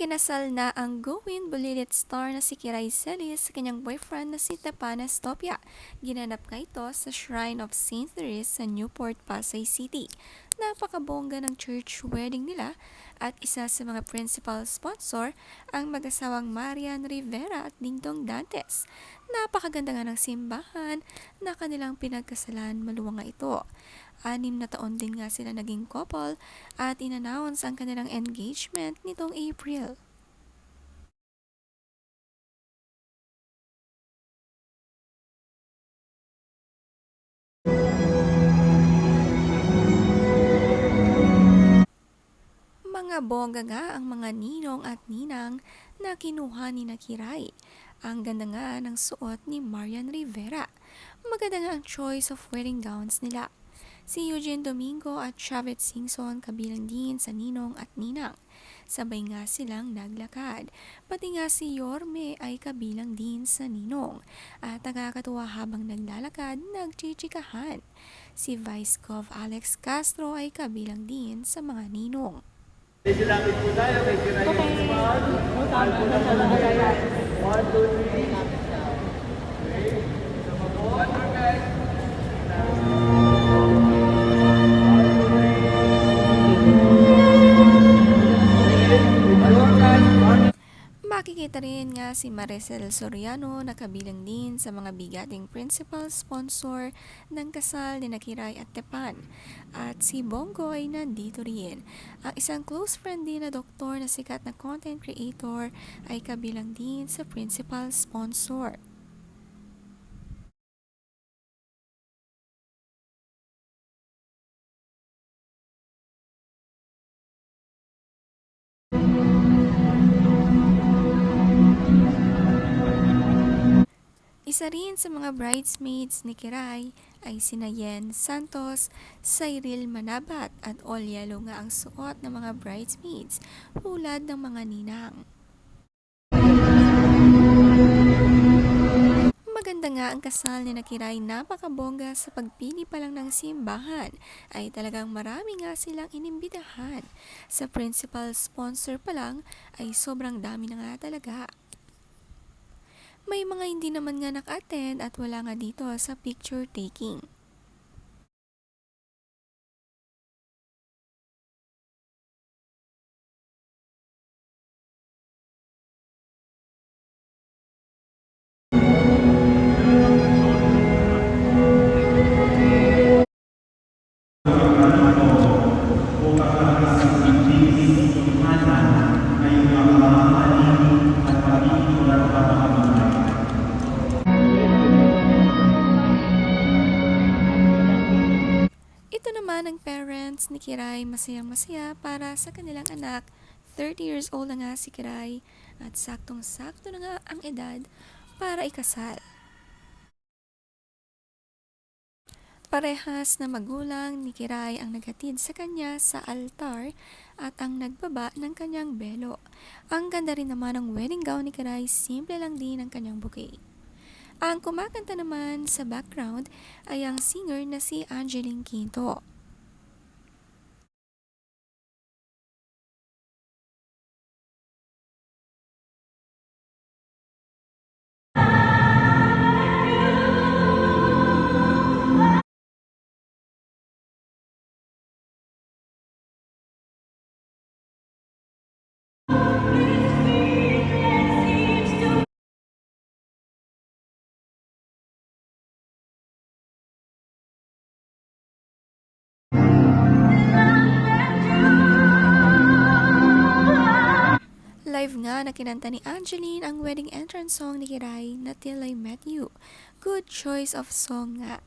Ikinasal na ang Gowin Bulilit star na si Kiray Celis sa kanyang boyfriend na si Tepanes Topia. Ginanap nga ito sa Shrine of St. Therese sa Newport, Pasay City. Napakabongga ng church wedding nila at isa sa mga principal sponsor ang mag-asawang Marian Rivera at Dingdong Dantes. Napakaganda nga ng simbahan na kanilang pinagkasalan maluwang nga ito. 6 na taon din nga sila naging couple at inannounce ang kanilang engagement nitong April. Mga bongga nga ang mga ninong at ninang na kinuha ni Kiray. Ang ganda nga ng suot ni Marian Rivera. Maganda nga ang choice of wedding gowns nila. Si Eugene Domingo at Chavez Singson kabilang din sa ninong at ninang. Sabay nga silang naglakad. Pati nga si Yorme ay kabilang din sa ninong. At nakakatuwa habang naglalakad, nagchichikahan. Si Vice Gov Alex Castro ay kabilang din sa mga ninong. Medyo lapit po tayo, medyo na yung smile. Smile po na po tayo. 1, 2, 3. Okay. Sama po. One more guys. Makikita rin nga si Maricel Soriano na kabilang din sa mga bigating principal sponsor ng kasal ni Kiray at Tepan. At si Bongo ay nandito rin. Ang isang close friend din na doktor na sikat na content creator ay kabilang din sa principal sponsor. Isa rin sa mga bridesmaids ni Kiray ay sina Yen Santos, Cyril Manabat at all yellow nga ang suot ng mga bridesmaids tulad ng mga ninang. Maganda nga ang kasal ni Kiray, napakabongga sa pagpili pa lang ng simbahan ay talagang marami nga silang inimbitahan. Sa principal sponsor pa lang ay sobrang dami na nga talaga. May mga hindi naman nga naka-attend at wala nga dito sa picture taking. Ito naman ang parents ni Kiray, masayang-masaya para sa kanilang anak. 30 years old na nga si Kiray at saktong-sakto na nga ang edad para ikasal. Parehas na magulang ni Kiray ang naghatid sa kanya sa altar at ang nagbaba ng kanyang belo. Ang ganda rin naman ng wedding gown ni Kiray, simple lang din ang kanyang bouquet. Ang kumakanta naman sa background ay ang singer na si Angeline Quinto. Live nga na kinanta ni Angeline ang wedding entrance song ni Kiray na Till I Met You. Good choice of song nga.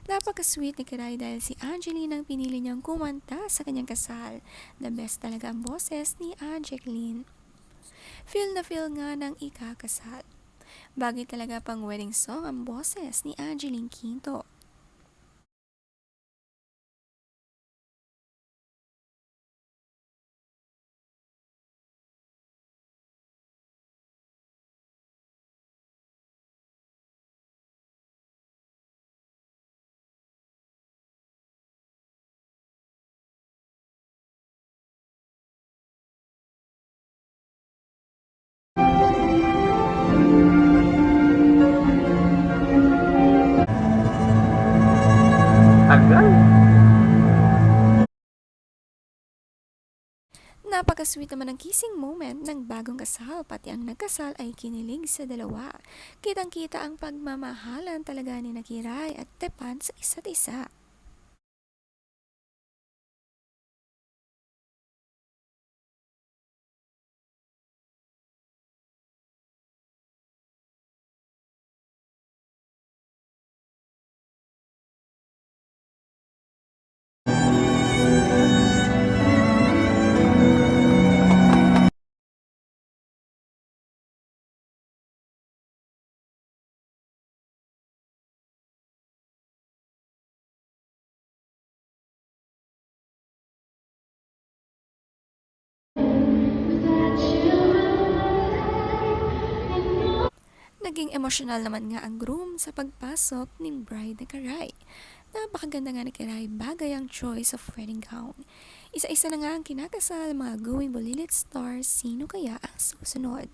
Napaka-sweet ni Kiray dahil si Angeline ang pinili niyang kumanta sa kanyang kasal. The best talaga ang boses ni Angeline. Feel na feel nga ng ikakasal. Bagay talaga pang wedding song ang boses ni Angeline Quinto. Napaka-sweet naman ang kissing moment ng bagong kasal, pati ang nagkasal ay kinilig sa dalawa. Kitang-kita ang pagmamahalan talaga ni Kiray at Tepan sa isa't isa. Naging emosyonal naman nga ang groom sa pagpasok ni bride na Kiray. Napakaganda nga ni Kiray, bagay ang choice of wedding gown. Isa-isa na nga ang kinakasal, mga going bulilit stars, sino kaya ang susunod?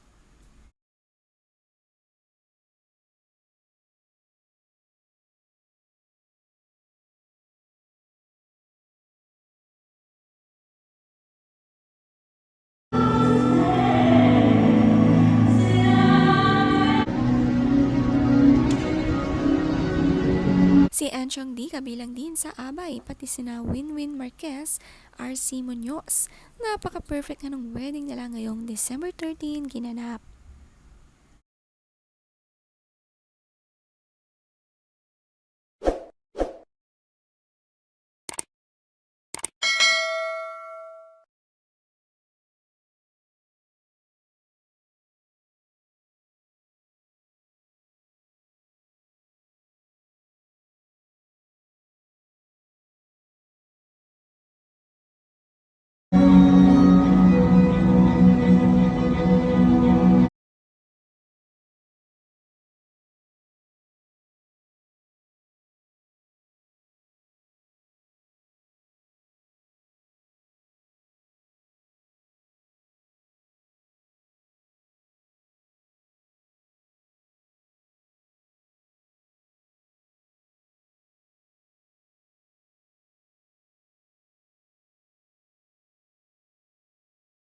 Si Enchong D kabilang din sa abay, pati sina Winwin Marquez, RC Munoz. Napaka-perfect nga ng wedding nila ngayong December 13 ginanap.